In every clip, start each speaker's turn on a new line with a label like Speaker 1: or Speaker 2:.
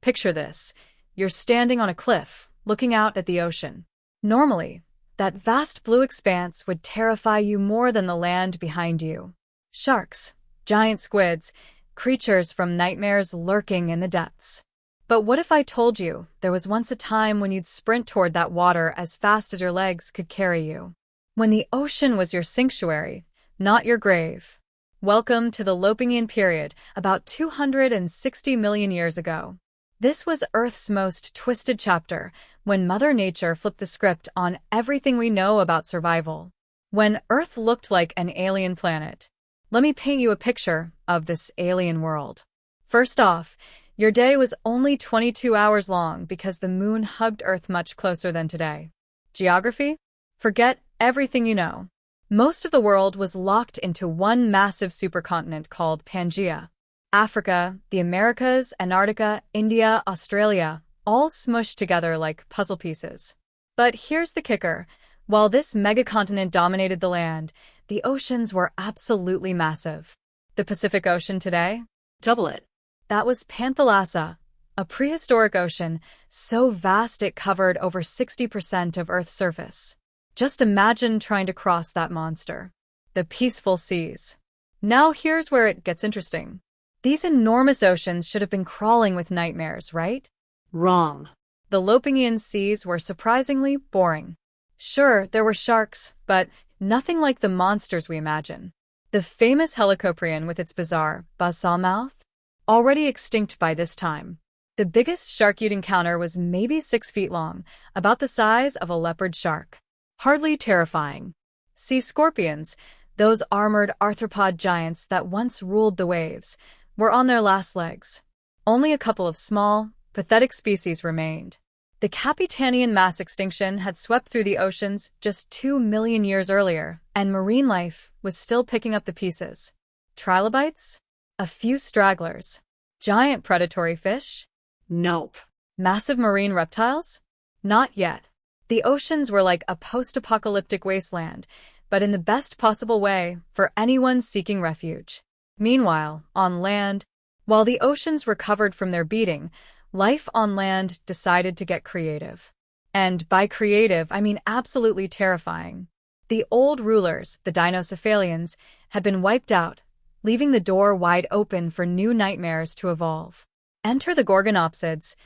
Speaker 1: Picture this. You're standing on a cliff, looking out at the ocean. Normally, that vast blue expanse would terrify you more than the land behind you. Sharks, giant squids, creatures from nightmares lurking in the depths. But what if I told you there was once a time when you'd sprint toward that water as fast as your legs could carry you? When the ocean was your sanctuary, not your grave. Welcome to the Lopingian Period, about 260 million years ago. This was Earth's most twisted chapter, when Mother Nature flipped the script on everything we know about survival. When Earth looked like an alien planet. Let me paint you a picture of this alien world. First off, your day was only 22 hours long because the moon hugged Earth much closer than today. Geography? Forget everything you know. Most of the world was locked into one massive supercontinent called Pangaea. Africa, the Americas, Antarctica, India, Australia, all smushed together like puzzle pieces. But here's the kicker. While this megacontinent dominated the land, the oceans were absolutely massive. The Pacific Ocean today?
Speaker 2: Double it.
Speaker 1: That was Panthalassa, a prehistoric ocean so vast it covered over 60% of Earth's surface. Just imagine trying to cross that monster. The peaceful seas. Now here's where it gets interesting. These enormous oceans should have been crawling with nightmares, right?
Speaker 2: Wrong.
Speaker 1: The Lopingian seas were surprisingly boring. Sure, there were sharks, but nothing like the monsters we imagine. The famous helicoprion with its bizarre buzzsaw mouth? Already extinct by this time. The biggest shark you'd encounter was maybe 6 feet long, about the size of a leopard shark. Hardly terrifying. Sea scorpions, those armored arthropod giants that once ruled the waves, were on their last legs. Only a couple of small, pathetic species remained. The Capetanian mass extinction had swept through the oceans just 2 million years earlier, and marine life was still picking up the pieces. Trilobites? A few stragglers. Giant predatory fish?
Speaker 2: Nope.
Speaker 1: Massive marine reptiles? Not yet. The oceans were like a post-apocalyptic wasteland, but in the best possible way for anyone seeking refuge. Meanwhile, on land, while the oceans recovered from their beating, life on land decided to get creative. And by creative, I mean absolutely terrifying. The old rulers, the Dinocephalians, had been wiped out, leaving the door wide open for new nightmares to evolve. Enter the Gorgonopsids,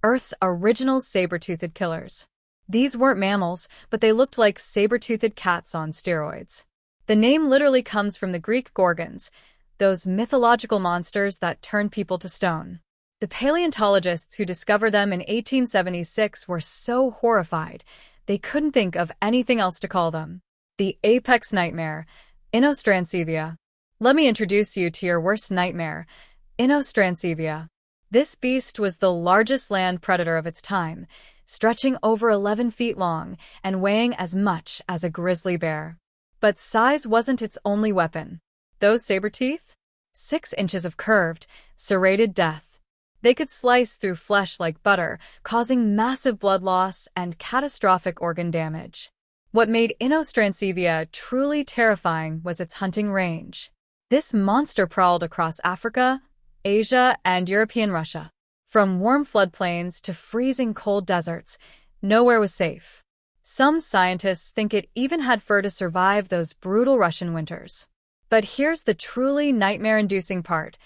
Speaker 1: Earth's original saber-toothed killers. These weren't mammals, but they looked like saber-toothed cats on steroids. The name literally comes from the Greek gorgons, those mythological monsters that turn people to stone. The paleontologists who discovered them in 1876 were so horrified, they couldn't think of anything else to call them. The apex nightmare, Inostrancevia. Let me introduce you to your worst nightmare, Inostrancevia. This beast was the largest land predator of its time, stretching over 11 feet long and weighing as much as a grizzly bear. But size wasn't its only weapon. Those saber teeth? 6 inches of curved, serrated death. They could slice through flesh like butter, causing massive blood loss and catastrophic organ damage. What made Inostrancevia truly terrifying was its hunting range. This monster prowled across Africa, Asia, and European Russia. From warm floodplains to freezing cold deserts, nowhere was safe. Some scientists think it even had fur to survive those brutal Russian winters. But here's the truly nightmare-inducing part.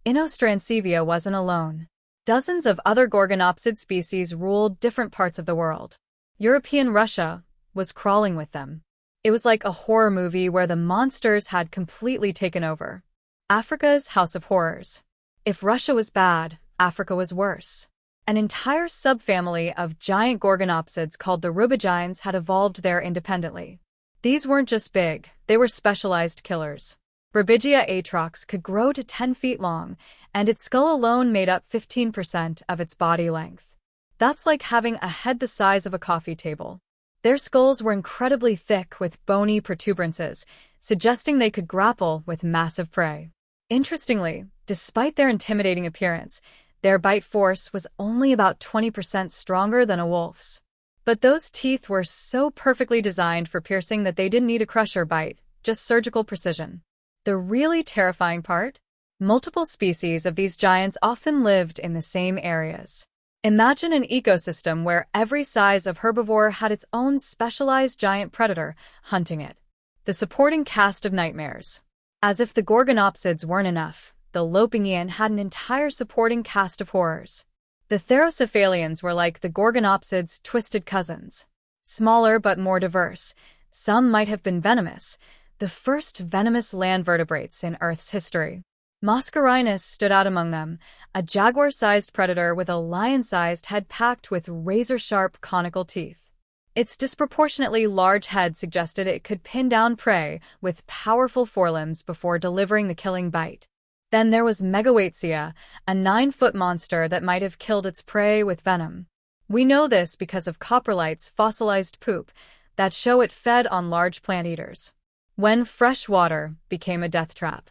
Speaker 1: Inostrancevia wasn't alone. Dozens of other Gorgonopsid species ruled different parts of the world. European Russia was crawling with them. It was like a horror movie where the monsters had completely taken over. Africa's House of Horrors. If Russia was bad, Africa was worse. An entire subfamily of giant Gorgonopsids called the rubigines had evolved there independently. These weren't just big, they were specialized killers. Rubigia atrox could grow to 10 feet long, and its skull alone made up 15% of its body length. That's like having a head the size of a coffee table. Their skulls were incredibly thick with bony protuberances, suggesting they could grapple with massive prey. Interestingly, despite their intimidating appearance, their bite force was only about 20% stronger than a wolf's. But those teeth were so perfectly designed for piercing that they didn't need a crusher bite, just surgical precision. The really terrifying part? Multiple species of these giants often lived in the same areas. Imagine an ecosystem where every size of herbivore had its own specialized giant predator hunting it. The supporting cast of nightmares. As if the Gorgonopsids weren't enough, the Lopingian had an entire supporting cast of horrors. The Therocephalians were like the Gorgonopsids' twisted cousins. Smaller but more diverse, some might have been venomous, the first venomous land vertebrates in Earth's history. Mascarinus stood out among them, a jaguar-sized predator with a lion-sized head packed with razor-sharp conical teeth. Its disproportionately large head suggested it could pin down prey with powerful forelimbs before delivering the killing bite. Then there was Megawaitsia, a 9-foot monster that might have killed its prey with venom. We know this because of coprolite's fossilized poop that show it fed on large plant eaters. When fresh water became a death trap.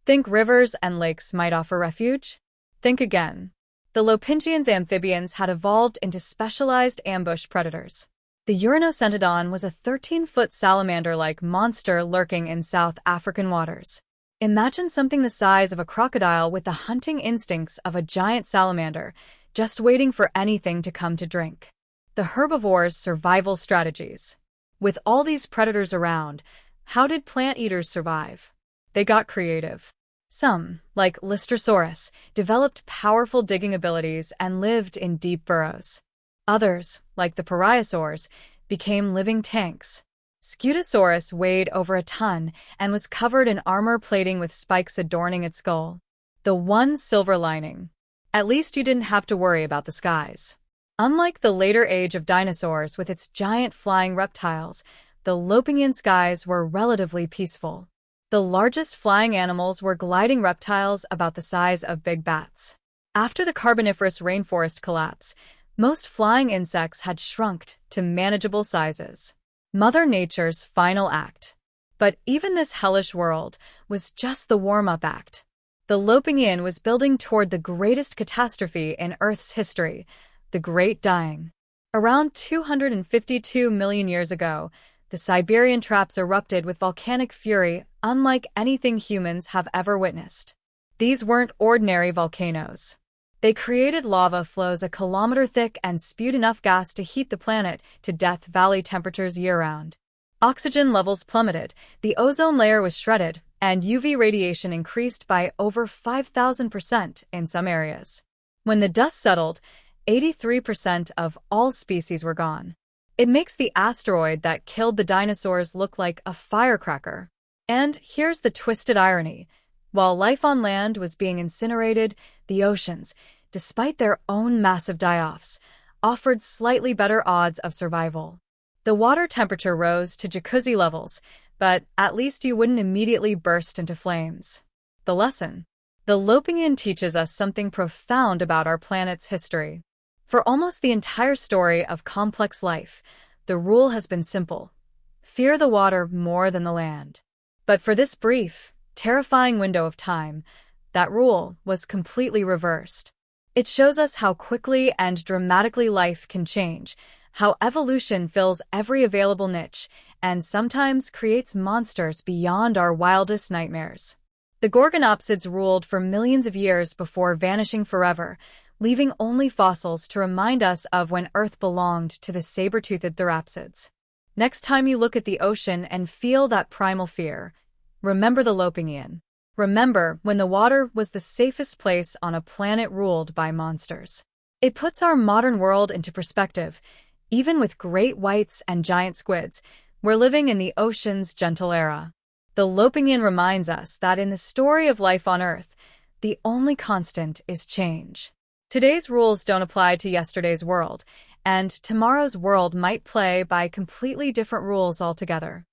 Speaker 1: Think rivers and lakes might offer refuge? Think again. The Lopingians' amphibians had evolved into specialized ambush predators. The Uranosentodon was a 13-foot salamander-like monster lurking in South African waters. Imagine something the size of a crocodile with the hunting instincts of a giant salamander, just waiting for anything to come to drink. The herbivores' survival strategies. With all these predators around, how did plant eaters survive? They got creative. Some, like Lystrosaurus, developed powerful digging abilities and lived in deep burrows. Others, like the Periosaurs, became living tanks. Scutosaurus weighed over a ton and was covered in armor plating with spikes adorning its skull. The one silver lining. At least you didn't have to worry about the skies. Unlike the later age of dinosaurs with its giant flying reptiles, the Lopingian skies were relatively peaceful. The largest flying animals were gliding reptiles about the size of big bats. After the Carboniferous rainforest collapse, most flying insects had shrunk to manageable sizes. Mother Nature's final act. But even this hellish world was just the warm-up act. The Lopingian was building toward the greatest catastrophe in Earth's history, the Great Dying. Around 252 million years ago, the Siberian traps erupted with volcanic fury unlike anything humans have ever witnessed. These weren't ordinary volcanoes. They created lava flows a kilometer thick and spewed enough gas to heat the planet to Death Valley temperatures year-round. Oxygen levels plummeted, the ozone layer was shredded, and UV radiation increased by over 5,000% in some areas. When the dust settled, 83% of all species were gone. It makes the asteroid that killed the dinosaurs look like a firecracker. And here's the twisted irony. While life on land was being incinerated, the oceans, despite their own massive die-offs, offered slightly better odds of survival. The water temperature rose to jacuzzi levels, but at least you wouldn't immediately burst into flames. The lesson. The Lopingian teaches us something profound about our planet's history. For almost the entire story of complex life, the rule has been simple. Fear the water more than the land. But for this brief, terrifying window of time, that rule was completely reversed. It shows us how quickly and dramatically life can change, how evolution fills every available niche, and sometimes creates monsters beyond our wildest nightmares. The Gorgonopsids ruled for millions of years before vanishing forever, leaving only fossils to remind us of when Earth belonged to the saber-toothed therapsids. Next time you look at the ocean and feel that primal fear, remember the Lopingian. Remember when the water was the safest place on a planet ruled by monsters. It puts our modern world into perspective. Even with great whites and giant squids, we're living in the ocean's gentle era. The Lopingian reminds us that in the story of life on Earth, the only constant is change. Today's rules don't apply to yesterday's world, and tomorrow's world might play by completely different rules altogether.